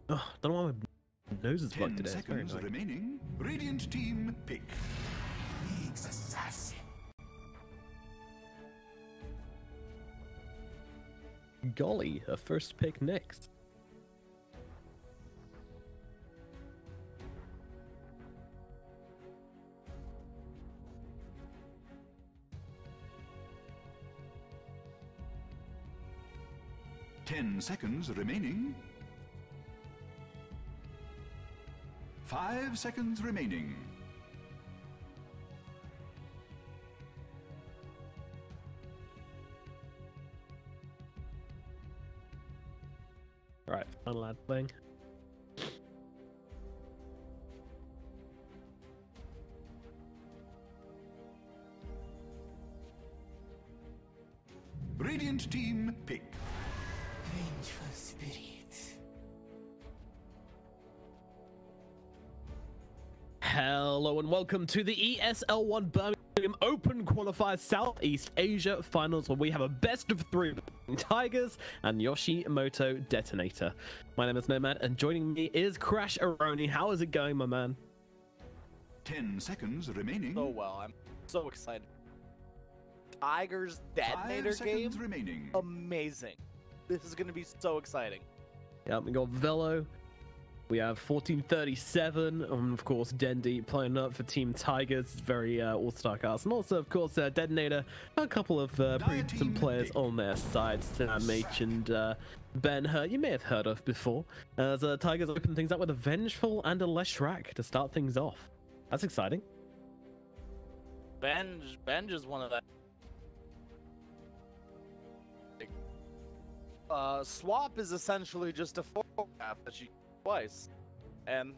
Oh, don't know why my nose is blocked 10 today. It's very seconds annoying. remaining. Radiant team pick. Needs assassin. Golly, her first pick next. Ten seconds remaining. 5 seconds remaining. Right, final ad playing. Radiant team pick. Vengeful spirits. Hello and welcome to the ESL1 Birmingham Open Qualifiers Southeast Asia Finals, where we have a best of three between Tigers and Yoshimoto.Detonator. My name is Nomad, and joining me is Crash Aroni. How is it going, my man? 10 seconds remaining. So well, I'm so excited. Tigers 5 Detonator game, seconds remaining. amazing. This is gonna be so exciting. Yeah, we got Velo. We have 1437, and of course Dendi playing up for Team Tigers. Very all-star cast, and also of course Detonator. A couple of some players on their side. Sam H and Ben Hurt, you may have heard of before. As Tigers open things up with a Vengeful and a Leshrac to start things off. That's exciting. Benj is one of that. Swap is essentially just a photograph that you twice, and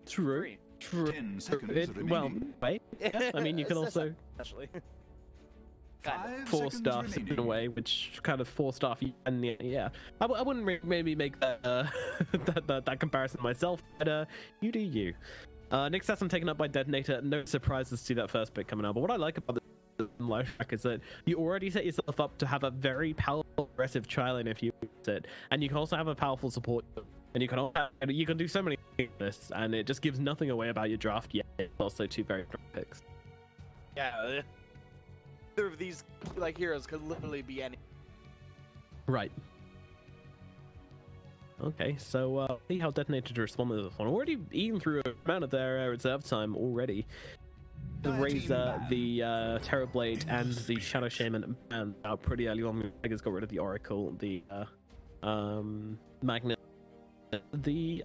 True. True. 10 seconds Well, remaining. wait. Yeah, I mean, you can also essentially 5 four seconds staffs in a remaining. way, which kind of four staff. And yeah, I wouldn't maybe make that that comparison myself, but you do you. Next up, I'm taken up by Detonator. No surprises to see that first pick coming out. But what I like about the Leshrac is that you already set yourself up to have a very powerful, aggressive trial in if you use it, and you can also have a powerful support. And you can do so many things with this, and it just gives nothing away about your draft yet. It's also two very strong picks. yeah. Either of these like heroes could literally be any. Right. Okay, so see how Detonator to respond to this one. Already eaten through a amount of their reserve time already. The Razor, the Terrorblade, and the Shadow Shaman banned out pretty early on. Tigers got rid of the Oracle, the Magnet, the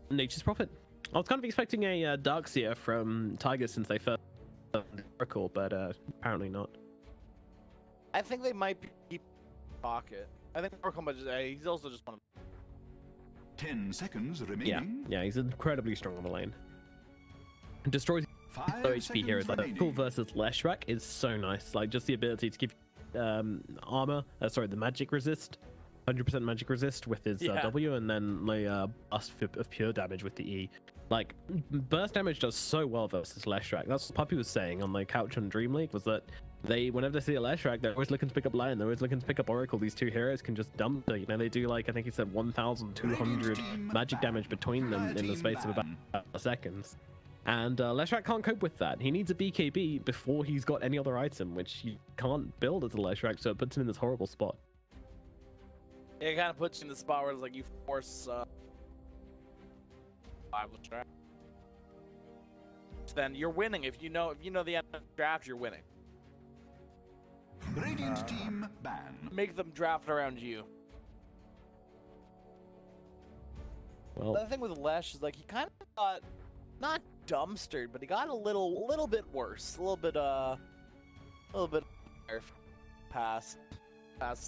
Nature's Prophet. I was kind of expecting a Darkseer from Tigers since they first the Oracle, but apparently not. I think they might be pocket. I think he's also just one of. 10 seconds Yeah, remaining. yeah, he's incredibly strong on the lane. Destroys 5 low HP here is like remaining. cool versus Leshrac is so nice. Like just the ability to give armor, the magic resist, 100% magic resist with his W, and then the burst of pure damage with the E. Like burst damage does so well versus Leshrac. That's what Puppy was saying on the couch on Dream League, was that whenever they see a Leshrac, they're always looking to pick up Lion, they're always looking to pick up Oracle. These two heroes can just dump it. You know, they do like, I think he said 1,200 magic damage between them in the space of about seconds. And Leshrac can't cope with that. He needs a BKB before he's got any other item, which you can't build as a Leshrac, so it puts him in this horrible spot. It kind of puts you in the spot where it's like you force survival trap. Then you're winning if you know the end of the draft, you're winning. Radiant team ban. Make them draft around you. Well, The other thing with Lesh is like he kind of got not dumpstered, but he got a little bit worse, a little bit nerfed past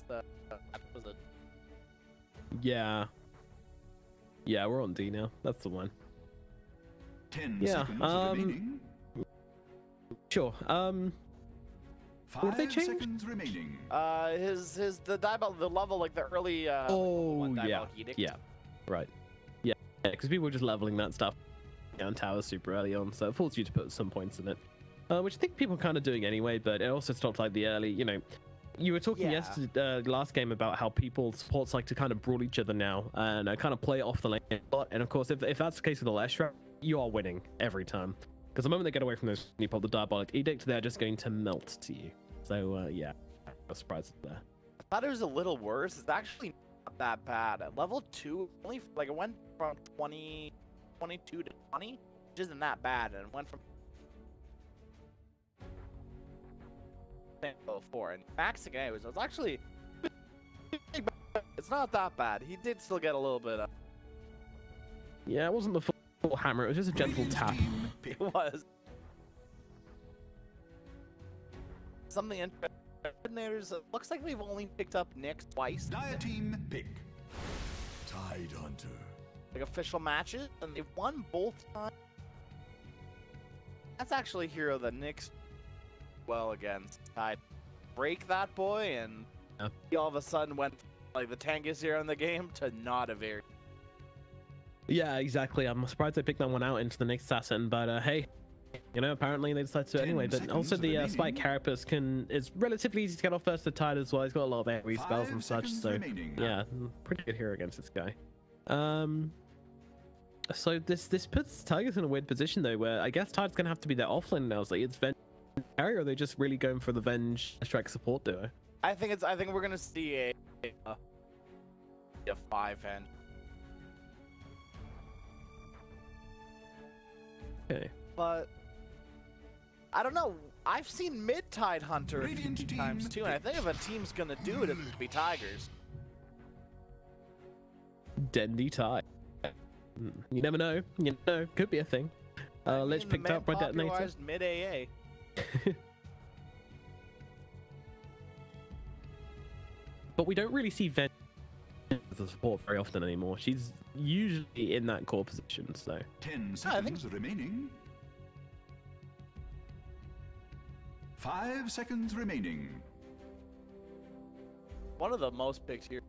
the was it? yeah, we're on D now. That's the one. 10 Yeah, seconds remaining. Sure. 5 what did they change? seconds remaining. The diabolic, the level, like the early Oh, yeah, Diabolic Edict. yeah, right, yeah, because people were just leveling that stuff down towers super early on, so it forced you to put some points in it, which I think people are kind of doing anyway. But it also stopped like the early, You were talking Yeah. yesterday, last game, about how people supports like to kind of brawl each other now and kind of play off the lane a lot. And of course, if that's the case with the Leshrac, you are winning every time. Because the moment they get away from those, you pop the Diabolic Edict, they're just going to melt to you. So yeah, no surprises there. I thought it was a little worse. It's actually not that bad. At level 2, only like it went from 22 to 20, which isn't that bad, and it went from level 4. And maxing anyways, it was actually it's not that bad. He did still get a little bit of Yeah, it wasn't the full hammer, it was just a gentle Radiant tap. team pick. it was something interesting. It looks like they've only picked up Nyx twice, Dire team pick. Tide Hunter. like official matches, and they've won both times. That's actually a hero that Nyx well against. Tide break that boy, and he all of a sudden went from, like the tankiest hero in the game to not a very. Yeah, exactly. I'm surprised they picked that one out into the next assassin, but hey, you know, apparently they decided to 10 anyway. But also seconds the remaining. Spike Carapace is relatively easy to get off first to Tide as well. He's got a lot of AoE spells 5 and such, seconds so remaining. yeah, pretty good hero against this guy. So this puts Tigers in a weird position though, where I guess Tide's gonna have to be their offlane now. It's like it's Venge carry, or are they just really going for the Venge strike support duo? I think we're gonna see a 5 end. Okay. But I don't know. I've seen mid-tide Hunter a few Radiant team times too, and I think if a team's gonna do it, it'll be Tigers. Dendy Tide. You never know. You know, could be a thing. Lich The picked man up by Detonator. popularized mid AA. But we don't really see Venge as a support very often anymore. She's usually in that core position, so 10 I think- seconds remaining. 5 seconds remaining. One of the most picked here.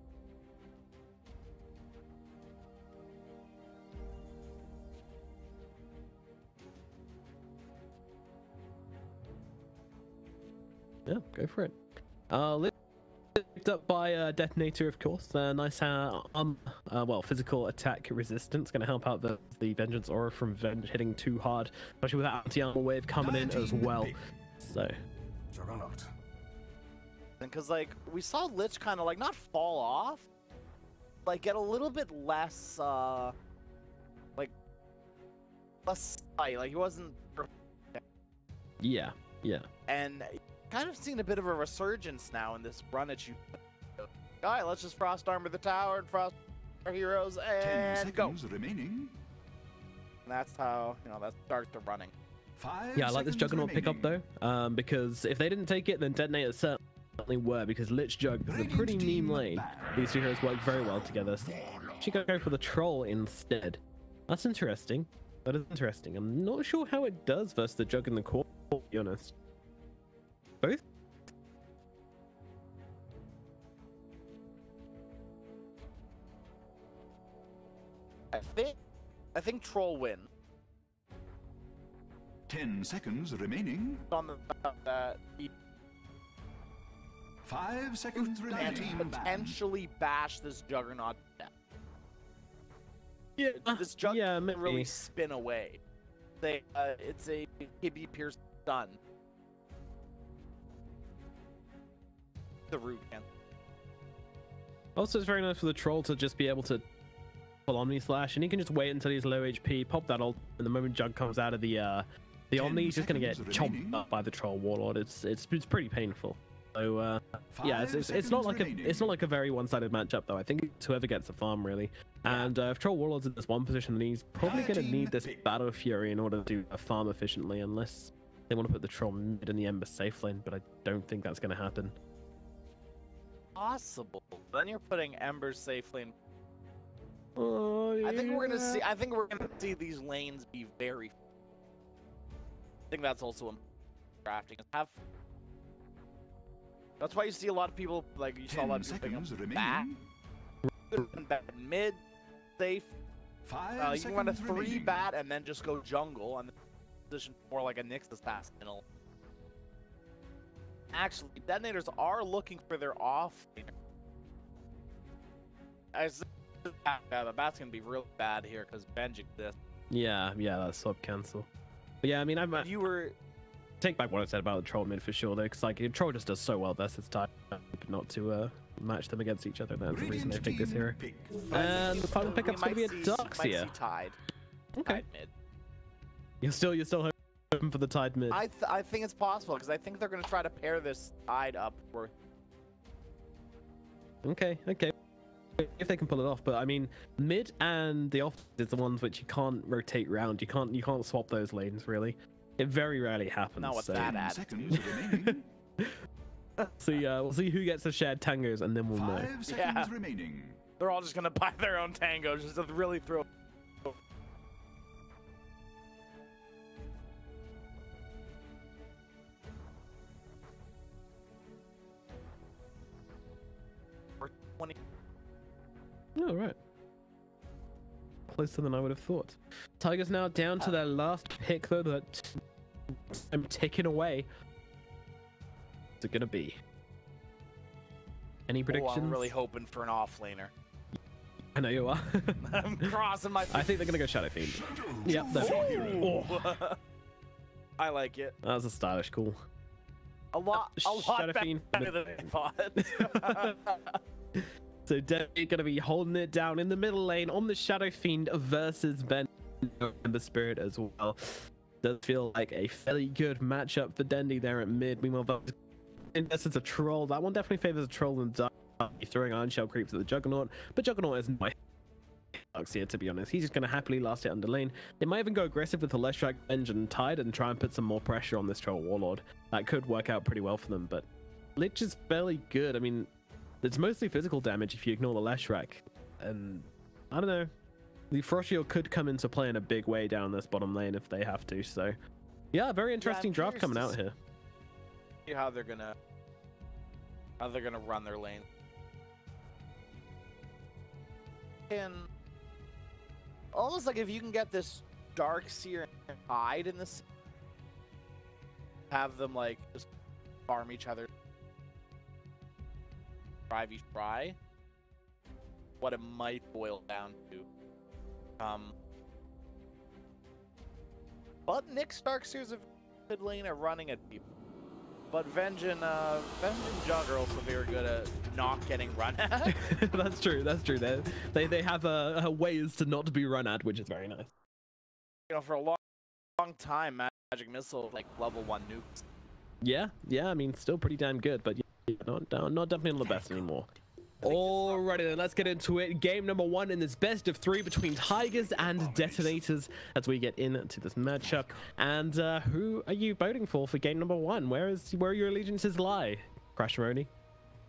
yeah, go for it. Lich picked up by Detonator, of course. Nice well, physical attack resistance, going to help out the Vengeance aura from Venge hitting too hard, especially with that anti-armor wave coming in Dire as team well. pick. So Juggernaut. Because like we saw Lich kind of like not fall off, like get a little bit less like less sight. Like he wasn't, yeah, and kind of seen a bit of a resurgence now in this run at you. Alright, let's just frost armor the tower and frost our heroes 10 and go. seconds remaining. And that's how, you know, that starts the running. 5 yeah. I like this seconds Juggernaut pickup remaining. though, because if they didn't take it, then Detonator certainly were, because Lich Jug is a Radiant pretty team mean lane. back. These two heroes work very well together. So she could go for the troll instead. That's interesting. That is interesting. I'm not sure how it does versus the Jug in the core, to be honest. Both? I think Troll win. 10 seconds remaining. On the that he 5 seconds can remaining. potentially bash this Juggernaut to death. Yeah. This Jug yeah, can maybe. really spin away. It's a KB Pierce stun. The root can. Also, it's very nice for the troll to just be able to pull Omni Slash, and he can just wait until he's low HP, pop that ult, and the moment Jug comes out of the Omni, he's just gonna get seconds chomped remaining. up by the troll warlord. It's pretty painful. So yeah, 5 it's not like seconds it's not like a very one-sided matchup though. I think it's whoever gets the farm really. And if Troll Warlord's in this one position, then he's probably Dire gonna team need this pick. Battle Fury in order to do a farm efficiently, unless they want to put the Troll mid in the Ember safe lane. But I don't think that's gonna happen. Possible. Then you're putting Ember safely in. Oh, I think we're gonna see these lanes be very. I think that's also drafting. That's why you see a lot of people like you saw a lot 10 of people seconds picking back, remaining. back mid, safe. 5 You can run a seconds 3 remaining. bat and then just go jungle and position more like a Nyx assassin. Actually, detonators are looking for their off laner. That's gonna be real bad here because Benj exists. Yeah, that's swap cancel. But yeah, I mean, You were take back what I said about the troll mid for sure, though, because like troll just does so well versus tide, not to match them against each other. That's the reason they pick this hero. And the final pickup's gonna be a Darkseer. Tide. Okay. Tide mid. You're still hoping for the tide mid. I think it's possible because I think they're gonna try to pair this tide up for. Okay. If they can pull it off, but I mean, mid and the off is the ones which you can't rotate round. You can't swap those lanes really. It very rarely happens. Not with so. that 10 ad. seconds remaining. See, we'll see who gets the shared tangos, and then we'll know. 5 seconds remaining. They're all just gonna buy their own tangos just to really throw. For 20. Oh, right. Closer than I would have thought. Tigers now down to their last pick, though, that I'm taking away. What's it gonna be? Any predictions? I'm really hoping for an offlaner. I know you are. I'm crossing my. I think they're gonna go Shadow Fiend. Yep, Oh. I like it. that was a stylish call. A lot Shadow Fiend. better than I thought. So definitely gonna be holding it down in the middle lane on the Shadow Fiend versus Ben and the Spirit as well. Does feel like a fairly good matchup for Dendy there at mid. Meanwhile, unless it's a troll, that one definitely favors a troll and Dark. Throwing Iron Shell creeps at the Juggernaut, but Juggernaut isn't my Darkseer, to be honest. He's just going to happily last it under lane. They might even go aggressive with the Leshrac, Benj, and Tide and try and put some more pressure on this troll Warlord. That could work out pretty well for them, but Lich is fairly good. I mean, it's mostly physical damage if you ignore the Leshrac, and I don't know. The Frost Shield could come into play in a big way down this bottom lane if they have to, so yeah, very interesting draft coming out here. See how they're gonna run their lane. And almost like if you can get this Darkseer and Tide in this, have them like just farm each other, drive each try. What it might boil down to. But Nick's Darkseer's a good lane at running at people. But Vengeance and Jug are also very good at not getting run at. That's true. They have ways to not be run at, which is very nice. You know, for a long time, Magic Missile like level 1 nukes. Yeah. I mean, still pretty damn good, but yeah, not definitely not the best anymore. Alrighty then, let's get into it. Game number 1 in this best of 3 between Tigers and Detonators as we get into this matchup. And who are you voting for game number 1? Where your allegiances lie, Crasheroni?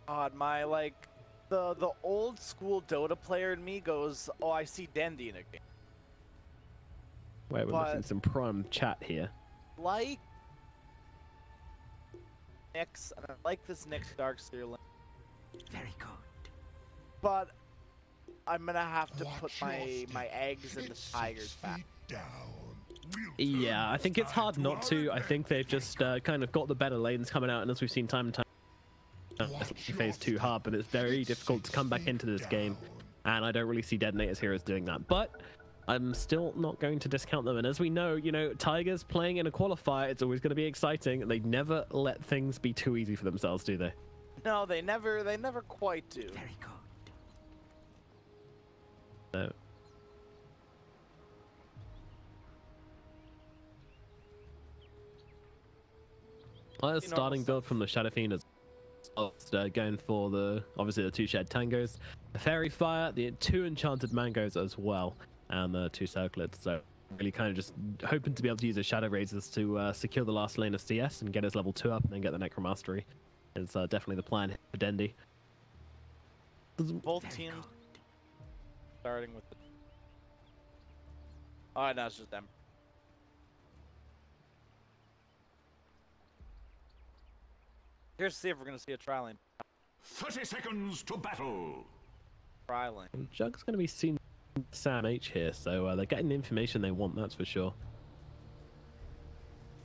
God, my the old school Dota player in me goes, oh, I see Dendy in a game. Wait, we're looking some prime chat here. Like Nyx, and I like this Nyx Darkseer lane. Very good. But I'm gonna have to put my eggs in the Tigers' back. Yeah, I think it's hard not to. I think they've just kind of got the better lanes coming out, and as we've seen time and time, phase 2 hard, but it's very difficult to come back into this game, and I don't really see Detonators here as doing that. But I'm still not going to discount them, and as we know, Tigers playing in a qualifier, it's always going to be exciting. They never let things be too easy for themselves, do they? No, they never quite do. Very good. No. Well, the starting build from the Shadow Fiend is going for obviously the 2 shared tangos, the Fairy Fire, the 2 enchanted mangoes as well, and the 2 circlets. So really kind of just hoping to be able to use his Shadow Razors to secure the last lane of CS and get his level 2 up and then get the Necromastery. It's definitely the plan for Dendy. Both teams starting with the... Oh, no, it's just them. Here's to see if we're going to see a tri-lane. 30 seconds to battle. Tri-lane. Jug's going to be seeing Sam H here, so they're getting the information they want, that's for sure.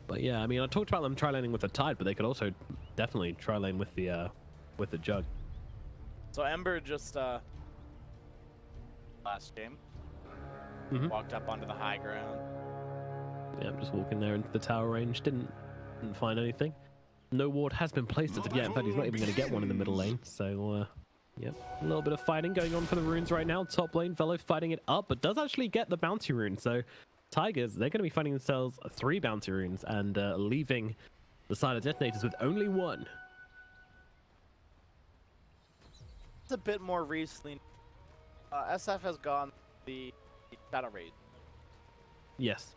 But yeah, I mean, I talked about them tri-laning with a Tide, but they could also definitely try lane with the jug. So Ember just last game walked up onto the high ground. Yeah, I'm just walking there into the tower range. Didn't find anything. No ward has been placed as of yet. In fact, he's not even going to get one in the middle lane. So, yeah, a little bit of fighting going on for the runes right now. Top lane, Velo fighting it up, but does actually get the bounty rune. So, Tigers, they're going to be finding themselves 3 bounty runes and leaving the side of Detonators with only 1. It's a bit more recently. SF has gone the Shadow Raid. Yes.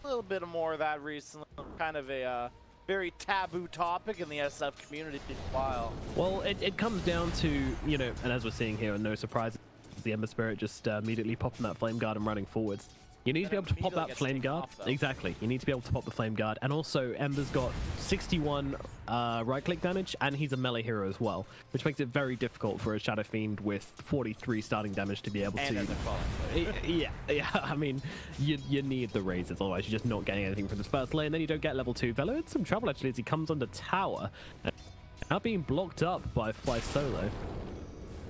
A little bit more of that recently. Kind of a very taboo topic in the SF community for a while. Well, it comes down to, you know, and as we're seeing here, no surprise, the Ember Spirit just immediately popping that Flame Guard and running forwards. You need to be able to pop that Flame Guard. Exactly. You need to be able to pop the Flame Guard. And also, Ember's got 61 right-click damage, and he's a melee hero as well, which makes it very difficult for a Shadow Fiend with 43 starting damage to be able to... Yeah, I mean, you need the raises, otherwise you're just not getting anything from this first lane. Then you don't get level 2. Velo in some trouble, actually, as he comes under tower. Now being blocked up by Solo.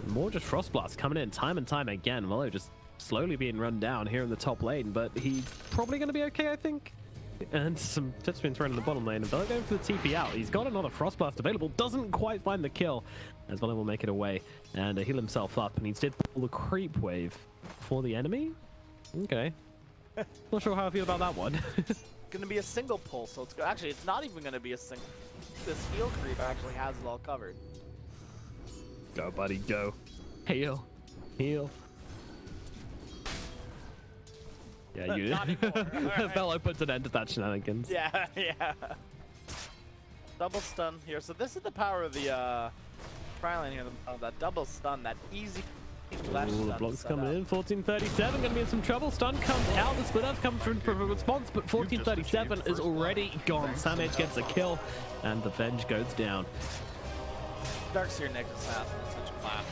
More just Frost Blast coming in time and time again. Velo just slowly being run down here in the top lane, but he's probably going to be okay, I think. And some Tipspins running in the bottom lane, and Velo going for the TP out. He's got another Frost Blast available, doesn't quite find the kill, as Velo will make it away and heal himself up, and he did pull the creep wave for the enemy. Okay. Not sure how I feel about that one. Gonna be a single pull, so it's actually it's not even gonna be a single. This heal creep actually has it all covered. Go, buddy, go. Heal. Heal. Yeah, you right. Velo puts an end to that shenanigans. Yeah, yeah. Double stun here. So this is the power of the tri-lane here. That double stun, that easy flash stun. The block's coming in. 1437 gonna be in some trouble. Stun comes out. The split up comes from a response, but 1437 is already gone. Samage gets a kill, and the Venge goes down. Darkseer Next Assassin is such a classic.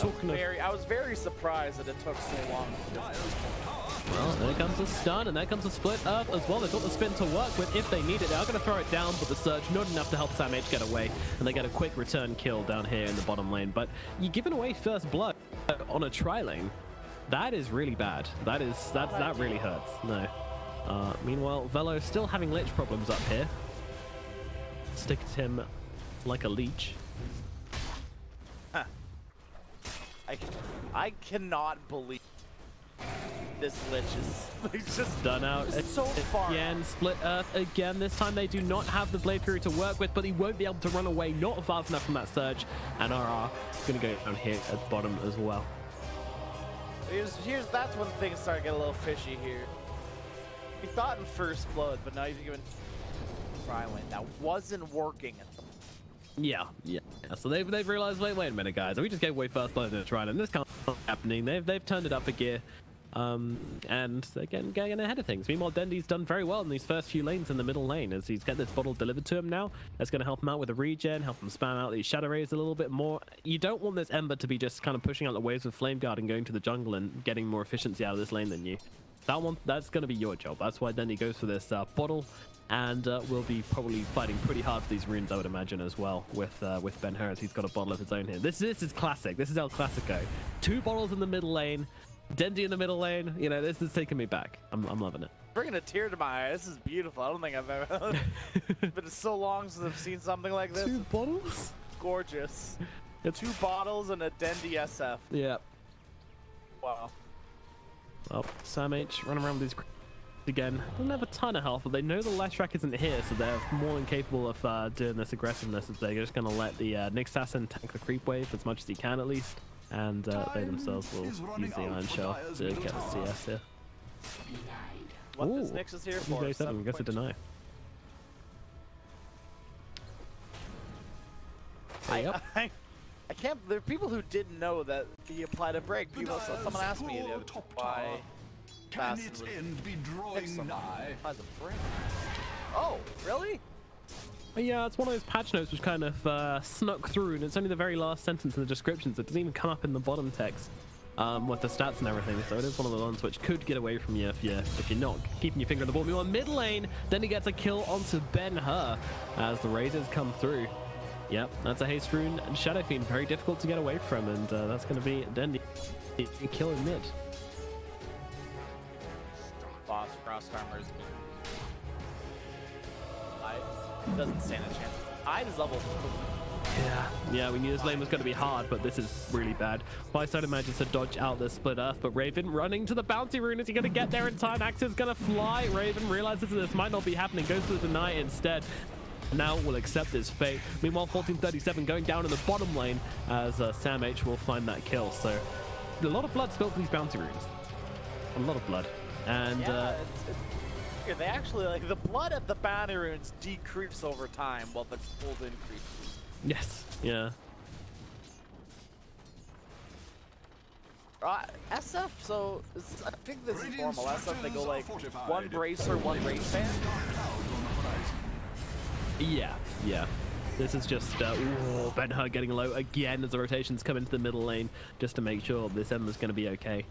I was very surprised that it took so long. Well, there comes a stun, and there comes a split up as well. They've got the spin to work with if they need it. They are going to throw it down, but the surge not enough to help Samage get away, and they get a quick return kill down here in the bottom lane. But you're giving away first blood on a tri-lane. That is really bad. That really hurts. No. Meanwhile, Velo still having lich problems up here. Sticked him like a leech. I cannot believe this lich is just done out. It's so far. Again, split earth again. This time they do not have the Blade Fury to work with, but he won't be able to run away. Not fast enough from that surge. And RR is going to go down here at the bottom as well. That's when things start to get a little fishy here. We thought in first blood, but now you've given tri-lane. That wasn't working. Yeah. So they've realized, wait a minute, guys. We just gave away first blood in a tri-lane. This can't be happening. They've turned it up a gear. And again, getting ahead of things. Meanwhile, Dendy's done very well in these first few lanes in the middle lane as he's got this bottle delivered to him now. That's going to help him out with a regen, help him spam out these Shadow Rays a little bit more. You don't want this Ember to be just kind of pushing out the waves with Flame Guard and going to the jungle and getting more efficiency out of this lane than you. That's going to be your job. That's why Dendy goes for this bottle, and will be probably fighting pretty hard for these runes, I would imagine, as well, with Ben Harris. He's got a bottle of his own here. This is classic. This is El Clasico. 2 bottles in the middle lane. Dendy in the middle lane. You know, this is taking me back. I'm loving it. Bringing a tear to my eye. This is beautiful. I don't think I've ever... It's been so long since I've seen something like this. 2 bottles? Gorgeous. 2 bottles and a Dendy SF. Yeah. Wow. Well, Sam H running around with these again. Doesn't have a ton of health, but they know the Leshrac isn't here, so they're more than capable of doing this aggressiveness. As they're just going to let the Nick Assassin tank the creep wave as much as he can, at least. And they themselves will use the Iron Shell to get the CS here. What this Nyx is here for? 7 gets a deny. I can't. There are people who didn't know that he applied a break. Someone asked me the other day why fast was applies a break. Oh, really? Yeah, it's one of those patch notes which kind of snuck through, and it's only the very last sentence in the descriptions. It doesn't even come up in the bottom text. with the stats and everything. So it is one of the ones which could get away from you if you're not keeping your finger on the ball. Meanwhile, mid lane, then he gets a kill onto Ben-Hur as the razors come through. Yep, that's a haste rune and Shadow Fiend, very difficult to get away from, and that's going to be Dendi killing mid. Boss cross armors. Doesn't stand a chance. Tide is level 3. Yeah, we knew this lane was going to be hard, but this is really bad. Fireside manages to dodge out the split earth, but Raven running to the bounty rune. Is he going to get there in time? Axe is going to fly. Raven realizes that this might not be happening, goes to the deny instead. Now will accept his fate. Meanwhile, 1437 going down in the bottom lane as Sam H will find that kill. So a lot of blood spilled for these bounty runes. A lot of blood. And yeah, they actually, like, the blood at the bounty runes decrease over time while the gold increases. Yes, yeah. SF, so I think this is normal. SF, they go like one bracer, one race band. Yeah. This is just Ben-Hur getting low again as the rotations come into the middle lane just to make sure this Ember's going to be okay.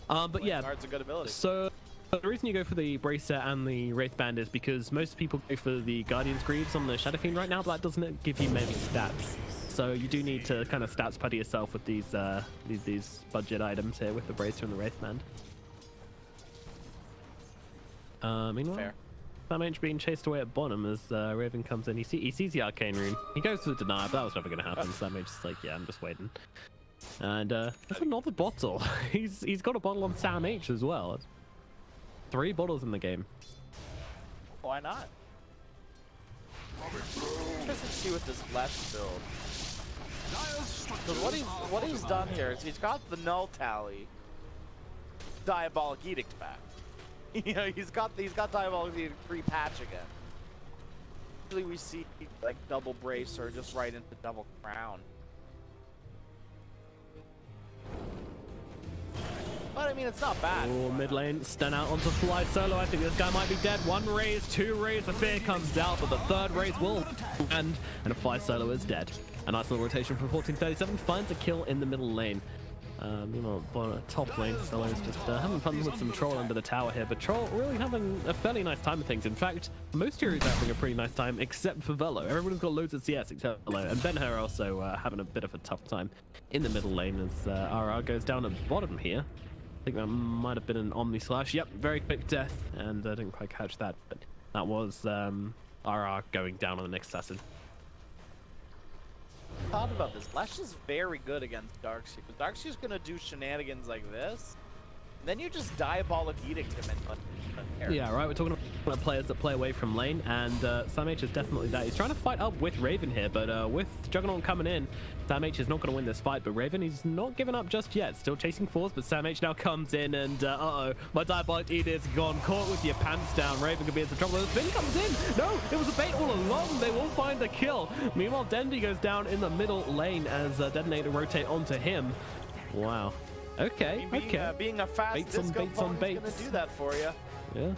But yeah, Guard's a good ability. So the reason you go for the Bracer and the Wraith Band is because most people go for the Guardian's Greaves on the Shadow Fiend right now, but that doesn't give you many stats. So you do need to kind of stats putty yourself with these budget items here with the Bracer and the Wraith Band. Meanwhile, Fair. Sam H being chased away at bottom as Raven comes in. He sees the Arcane Rune. He goes for the deny, but that was never going to happen. Sam H is like, yeah, I'm just waiting. And that's another bottle. He's got a bottle on Sam H as well. 3 bottles in the game. Why not? Interesting to see with this left build. Because what he's done here is he's got the null tally, Diabolic Edict back. You know, he's got Diabolic Edict free patch again. Usually we see like double brace or just right into double crown. But I mean, it's not bad. Oh, mid lane, stun out onto Fly Solo. I think this guy might be dead. 1 raise, 2 raise, the fear comes out, but the 3rd raise will end, and a Fly Solo is dead. A nice little rotation from 1437 finds a kill in the middle lane. Meanwhile, top lane, Solo is just having fun with some Troll under the tower here, but Troll really having a fairly nice time of things. In fact, most heroes are having a pretty nice time, except for Velo. Everyone's got loads of CS except Velo, and Ben-Hur also having a bit of a tough time in the middle lane as RR goes down at the bottom here. I think that might have been an Omni Slash. Yep, very quick death, and I didn't quite catch that, but that was RR going down on the next assassin. Thought about this. Lash is very good against Darkseer. Darkseer's gonna do shenanigans like this, and then you just Diabolic Edict him and yeah, right. We're talking about players that play away from lane, and Sam H is definitely that. He's trying to fight up with Raven here, but with Juggernaut coming in, Sam H is not going to win this fight. But Raven, he's not giving up just yet. Still chasing fours, but Sam H now comes in, and my Diabolic Edict is gone. Caught with your pants down. Raven could be in some trouble. The spin comes in. No, it was a bait all along. They will find the kill. Meanwhile, Dendi goes down in the middle lane as Detonator rotate onto him. Wow. Okay, being a fast baits on baits on baits. Gonna do that for you. Yeah.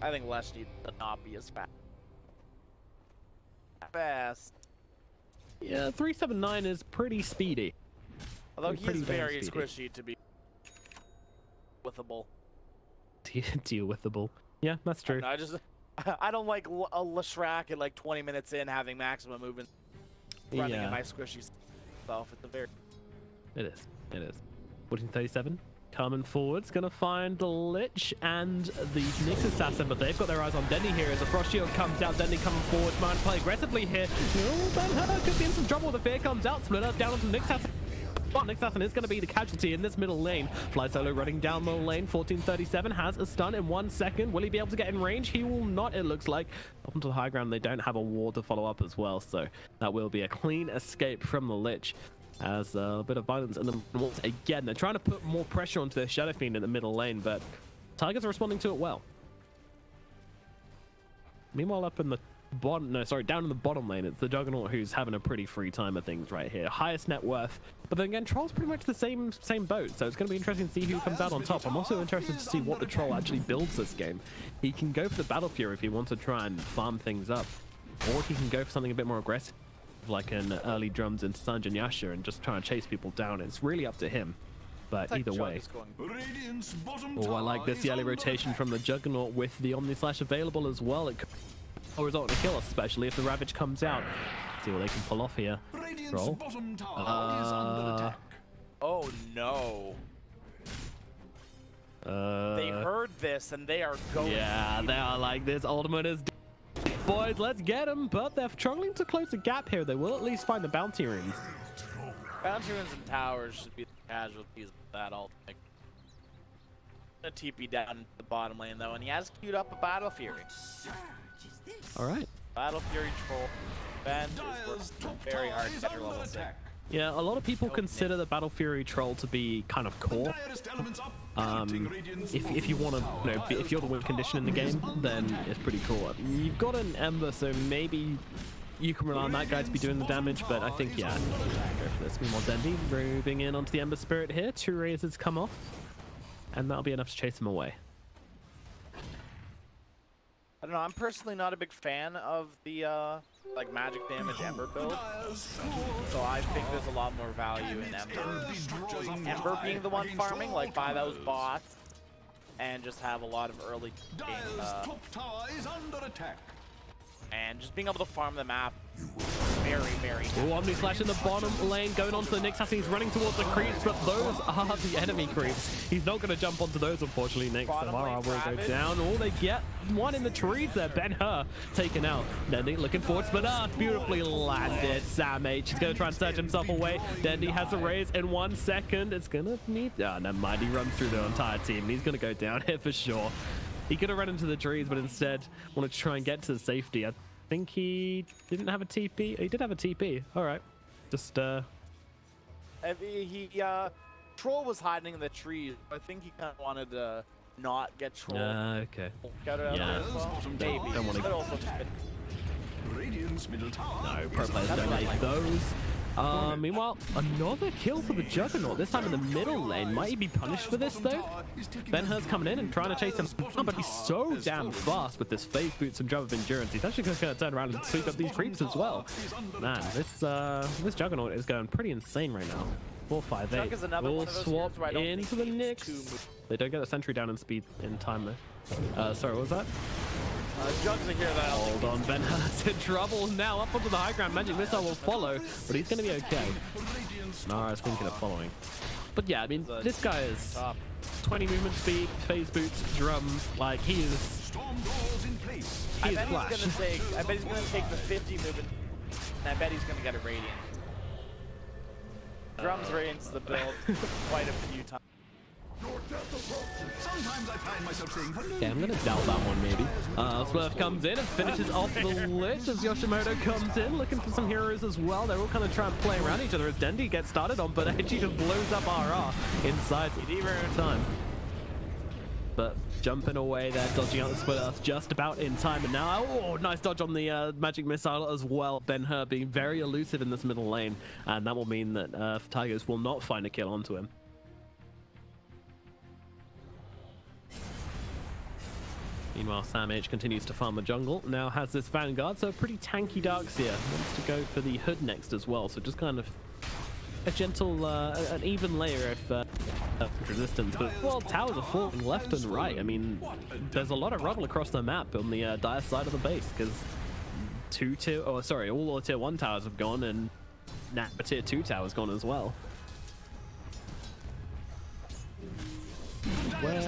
I think Lesh needs to not be as fast. Yeah, 379 is pretty speedy. Although he's very speedy. squishy to be withable. Deal withable. Yeah, that's true. I don't like a Leshrac at like 20 minutes in having maximum movement running in my squishy stuff. It's a very... It is. 1437 coming forward's gonna find the Lich and the Nyx Assassin, but they've got their eyes on Dendi here as the Frost Shield comes out. Dendi coming forward, trying to play aggressively here. Oh, Ben-Hur could be in some trouble. The fear comes out. Split Earth down onto the Nyx Assassin. Nyx Assassin is going to be the casualty in this middle lane. Fly Solo running down the lane. 1437 has a stun in 1 second. Will he be able to get in range? He will not, it looks like. Up onto the high ground, they don't have a ward to follow up as well, so that will be a clean escape from the Lich. As a bit of violence in the once again. They're trying to put more pressure onto their Shadow Fiend in the middle lane, but Tigers are responding to it well. Meanwhile, up in the bottom, down in the bottom lane, it's the Juggernaut who's having a pretty free time of things right here. Highest net worth, but then again, Troll's pretty much the same boat, so it's going to be interesting to see who comes out on top. I'm also interested to see what the Troll actually builds this game. He can go for the Battle Fury if he wants to try and farm things up, or he can go for something a bit more aggressive like an early drums in Sanj and Yasha and just trying to chase people down. It's really up to him. But either way. Oh, I like this early rotation from the Juggernaut with the Omni Slash available as well. It could result in a kill, especially if the Ravage comes out. See what they can pull off here. Roll. Oh no. They heard this and they are going. Yeah, they are like, this ultimate is boys, let's get them. But they're struggling to close the gap here. They will at least find the bounty runes. Bounty runes and towers should be the casualties of that ultimate. A TP down the bottom lane though, and he has queued up a Battle Fury. All right. Battle Fury troll. Ben is working very hard to get her level 6. Yeah, a lot of people consider the Battle Fury troll to be kind of core. If you want to, you know, if you're the win condition in the game, then it's pretty cool. You've got an Ember, so maybe you can rely on that guy to be doing the damage, but I think, yeah, go for this. Meanwhile, Dendi moving in onto the Ember Spirit here. 2 razors come off, and that'll be enough to chase him away. I don't know, I'm personally not a big fan of the like magic damage Ember build, so I think there's a lot more value in Ember. Ember being the one farming, like buy those bots and just have a lot of early and just being able to farm the map very, very Oh, Omni Slash in the bottom lane, going onto the Nyx. He's running towards the creeps, but those are the enemy creeps. He's not going to jump onto those, unfortunately. Nyx, Samara will go down. Oh, they get one in the trees there. Ben-Hur taken out. Dendi looking forward. Spinner beautifully landed. Sam H is going to try and surge himself away. Dendi has a raise in 1 second. It's going to need... Oh, never mind. He runs through the entire team, and he's going to go down here for sure. He could have run into the trees, but instead wanted to try and get to the safety. I think he didn't have a TP. He did have a TP. All right. Just, Troll was hiding in the trees. I think he kind of wanted to not get Troll. Okay. Got it out Yeah. there as well. Maybe. Don't want to... Also just been... No, pro players don't need those. Meanwhile, another kill for the Juggernaut, this time in the middle lane. Might he be punished for this, though? Ben-Hur's coming in and trying to chase him down, but he's so damn fast with this phase boots and drum of endurance. He's actually just going to turn around and sweep up these creeps as well. Man, this Juggernaut is going pretty insane right now. 4-5-8. We'll swap into the Nyx. They don't get the sentry down in speed in time, though. Sorry, what was that? Jugs are here that Hold on, Ben-Hur's in trouble now. Up onto the high ground, Magic Missile will follow, but he's going to be okay. Nara's thinking of following. But yeah, I mean, this guy is 20 movement speed, phase boots, drums, like he is Flash. I bet he's going to take the 50 movement, and I bet he's going to get a Radiant. Drums Radiant's the build quite a few times. Sometimes I find myself saying hello. Yeah, I'm gonna doubt that one maybe. Swerve comes in and finishes off the Lich as Yoshimoto comes in, looking for some heroes as well. They're all kind of trying to play around each other as Dendi gets started on, but Edgy just blows up RR inside time. But jumping away there, dodging out the splitter just about in time. And now, oh, nice dodge on the Magic Missile as well. Ben-Hur being very elusive in this middle lane, and that will mean that Tigers will not find a kill onto him. Meanwhile, Sam H continues to farm the jungle. Now has this Vanguard, so a pretty tanky Darkseer. Wants to go for the Hood next as well, so just kind of a gentle, an even layer of resistance. But, well, towers are falling left and right. I mean, there's a lot of rubble across the map on the dire side of the base, because all the tier 1 towers have gone, and the tier 2 tower's gone as well. Where is...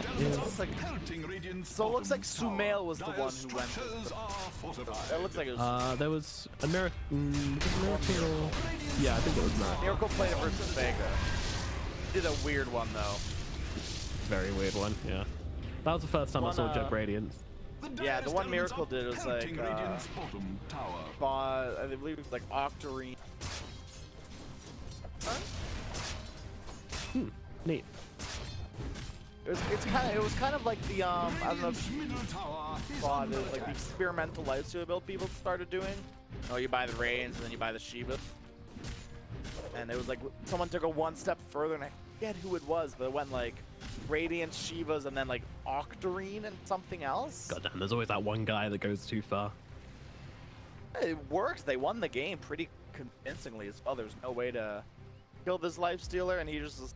So it looks like Sumail was the one who went. It looks like it was. There was a Miracle. Yeah, I think it was Miracle. Miracle played it versus Vega. Did a weird one though. Very weird one. Yeah. That was the first time I saw Jug Radiance. Yeah, the one Miracle did was like. I believe it was like Octarine. Neat. It was kind of like the I don't know if you saw it, like the experimental lifesteal build people started doing. Oh, you buy the Rains and then you buy the Shiva. And it was like someone took it one step further, and I forget who it was, but it went like Radiant, Shivas, and then like Octarine and something else. God damn, there's always that one guy that goes too far. It worked. They won the game pretty convincingly as well. There's no way to kill this life stealer, and he just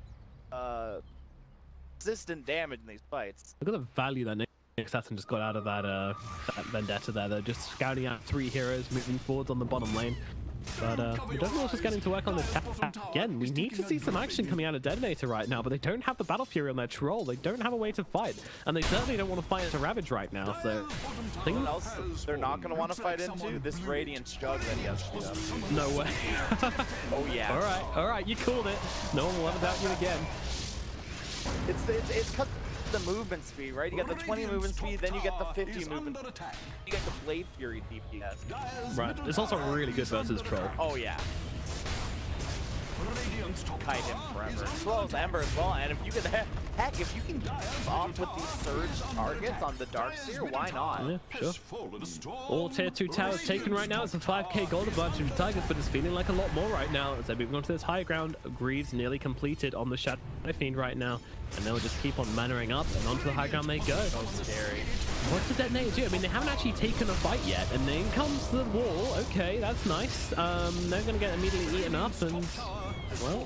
consistent damage in these fights. Look at the value that Nick Assassin just got out of that vendetta there. They're just scouting out 3 heroes moving forwards on the bottom lane. But Detonator's just getting to work on this again. We need to see some action coming out of Detonator right now, but they don't have the Battle Fury on their troll. They don't have a way to fight, and they certainly don't want to fight into Ravage right now. So what else they're not going to want to fight into? This Radiance Jug that he has to do. No way. Oh yeah. All right, you called it. No one will ever doubt you again. It's cut the movement speed, right? You get the 20 movement speed, then you get the 50 movement. You get the Blade Fury DPS. Right. It's also really good versus troll. Oh yeah. Kite him forever. As well as Ember as well, and if you could, heck, if you can get off with these surge targets on the Darkseer, why not? Yeah, sure. All tier 2 towers taken right now. It's a 5k gold advantage for Tigers, but it's feeling like a lot more right now. As they're moving on to this high ground, Greaves nearly completed on the Shadow Fiend right now, and they'll just keep on mannering up, and onto the high ground they go. So scary. What's the Detonator do? I mean, they haven't actually taken a fight yet, and then comes the wall. Okay, that's nice. They're gonna get immediately eaten up, and well,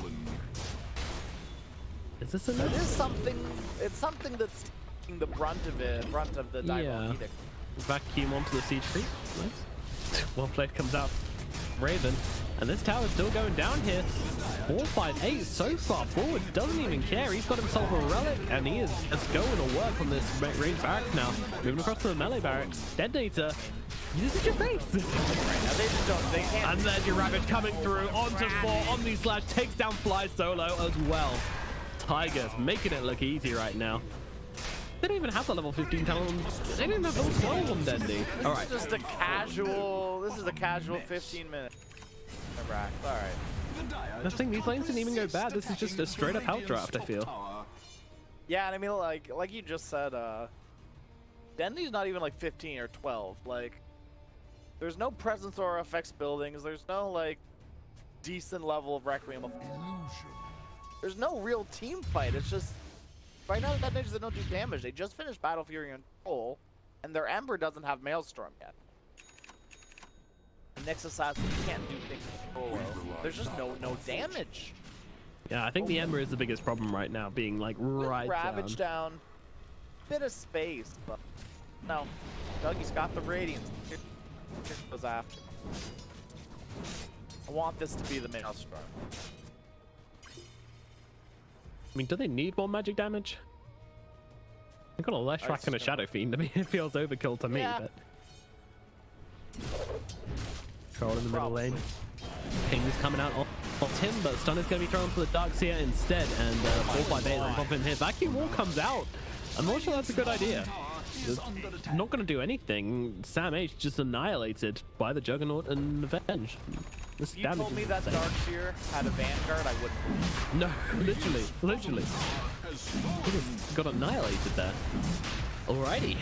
is this enough? It is something. It's something that's taking the brunt of the Diamond Edict. Vacuum onto the siege creep. Nice. Well played comes out. Raven. And this tower's still going down here. 458 so far forward. Doesn't even care. He's got himself a relic, and he is just going to work on this range barracks now. Moving across to the melee barracks. Detonator. This is your face. Right now, they just don't. They can't. And there's your Ravage coming through onto 4. Omni Slash takes down Fly solo as well. Tigers making it look easy right now. They don't even have the level 15 talent. They didn't have level 12 on Dendy. All right. This is a casual 15-minute. All right. The thing, these lanes didn't even go bad. This is just a straight up health draft, I feel. Yeah, and I mean, like you just said, Dendy's not even like 15 or 12. Like, there's no presence or effects buildings. There's no like decent level of Requiem. There's no real team fight. It's just right now that they don't do damage. They just finished Battle Fury and Troll, and their Ember doesn't have Maelstrom yet. Next Assassin can't do things with Solo. There's just no damage. Yeah, I think the Ember is the biggest problem right now, being like right Ravage down. Bit of space, but no. Dougie's got the Radiance. Here goes after. I want this to be the Maelstrom. I mean, do they need more magic damage? They've got a Leshrac and a Shadow Fiend. I mean, it feels overkill to me, but... Troll in the middle lane. Ping's coming out off him, but stun is going to be thrown for the Darkseer instead, and 458 on top of him here. Vacuum Wall comes out. I'm not sure that's a good idea. It's not going to do anything. Sam H just annihilated by the Juggernaut and Avenge. This if you told me that Darkseer had a Vanguard, I wouldn't. No, literally. He just got annihilated there. Alrighty.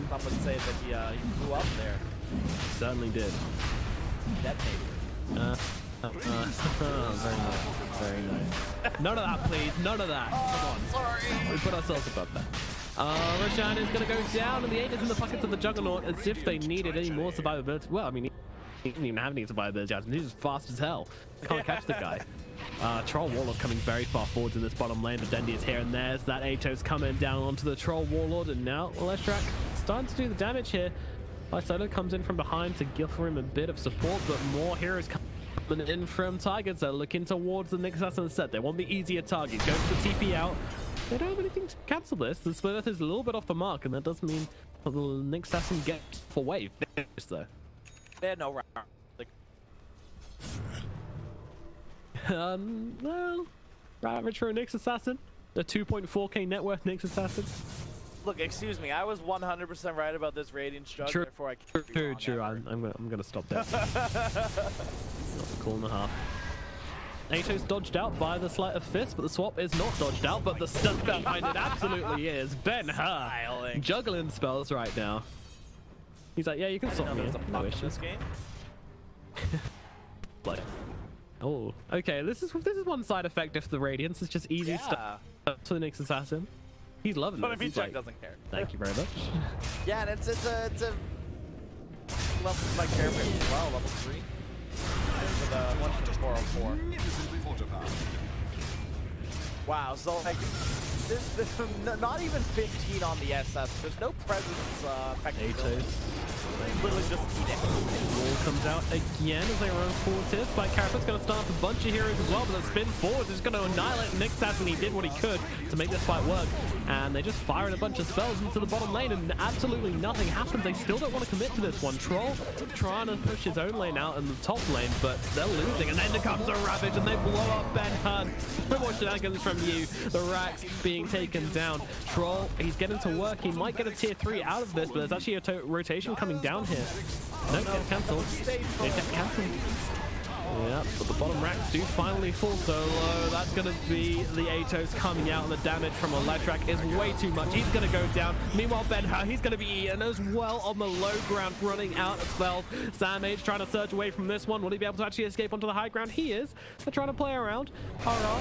Some would say that he flew up there. Certainly did. Detonator. Very nice. None of that, please. None of that. Come on. Sorry. We put ourselves above that. Roshan is going to go down, and the 8 is in the pockets of the Juggernaut as if they needed any more survivability. Well, I mean, he didn't even have any survivability. He's fast as hell. Can't catch the guy. Troll Warlord coming very far forwards in this bottom lane. The Dendy is here, and there's that Atos coming down onto the Troll Warlord, and now Leshrac starting to do the damage here. Solo comes in from behind to give him a bit of support, but more heroes coming in from Tigers. They're looking towards the Nyx Assassin set. They want the easier target. Go for the TP out. They don't have anything to cancel this. The split earth is a little bit off the mark, and that does mean the Nyx Assassin gets for wave. Though. They had no round. Well, average for a Nyx Assassin. A 2.4k net worth Nyx Assassin. Look, excuse me. I was 100% right about this Radiant Struggle. True. Therefore I can't True. I'm gonna stop that. Not a call and a half. Atos dodged out by the sleight of fist, but the swap is not dodged out, but the stun behind it absolutely is. Ben-Hur juggling spells right now. He's like, yeah, you can stop me. No issues. Like, oh, okay. This is one side effect of the Radiance. It's just easy stuff to the Nyx Assassin. He's loving it. But if he doesn't care. Thank you very much. Yeah, and it's a levels by Carapace as well, level 3. For the one for the 404. Magnificently fortified. Wow, so like, there's not even 15 on the SS. There's no presence, technically. Literally just eat it. Wall comes out again as they run forwards here. Spike Carapace going to start up a bunch of heroes as well, but the spin forwards is going to annihilate Nixas, and he did what he could to make this fight work. And they just fired a bunch of spells into the bottom lane, and absolutely nothing happens. They still don't want to commit to this one. Troll trying to push his own lane out in the top lane, but they're losing. And then there comes a Ravage, and they blow up Ben Hunt. No more shenanigans from you. The Rax being taken down. Troll, he's getting to work. He might get a tier 3 out of this, but there's actually a rotation coming down here. Nope, gets cancelled. It gets cancelled. Yeah, but the bottom racks do finally fall so low. That's going to be the Atos coming out, and the damage from Electrac is way too much. He's going to go down. Meanwhile, Ben-Hur, he's going to be eaten as well on the low ground, running out of spells. Sam-H trying to surge away from this one. Will he be able to actually escape onto the high ground? He is. They're trying to play around. Hurrah.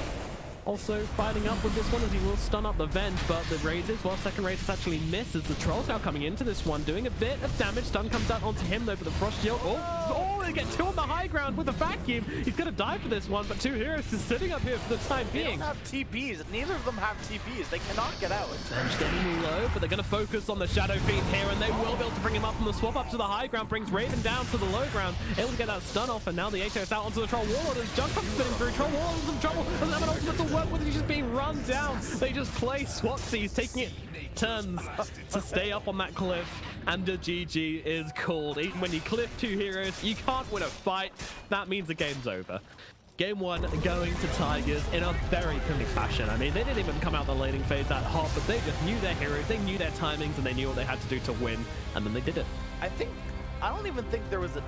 Also fighting up with this one as he will stun up the Venge, but the raises, well, second raises actually misses. The Troll's now coming into this one, doing a bit of damage. Stun comes out onto him though, but the Frost Shield, oh, they get 2 on the high ground with a vacuum. He's gonna die for this one, but 2 heroes is sitting up here for the time being. They don't have TPs. Neither of them have TPs. They cannot get out. Venge getting low, but they're gonna focus on the Shadow Fiend here, and they will be able to bring him up from the swap up to the high ground, brings Raven down to the low ground, able to get that stun off, and now the Atos out onto the Troll Warlord as Junkrat spinning through. Troll Warlord's in trouble, doesn't have an ultimate to work with, he's just being run down. They just play SWATsies, taking it turns to stay up on that cliff, and the GG is called. Even when you cliff 2 heroes, you can't win a fight. That means the game's over. Game 1 going to Tigers in a very clean fashion. I mean, they didn't even come out the laning phase that hot, but they just knew their heroes, they knew their timings, and they knew what they had to do to win, and then they did it. I don't even think there was a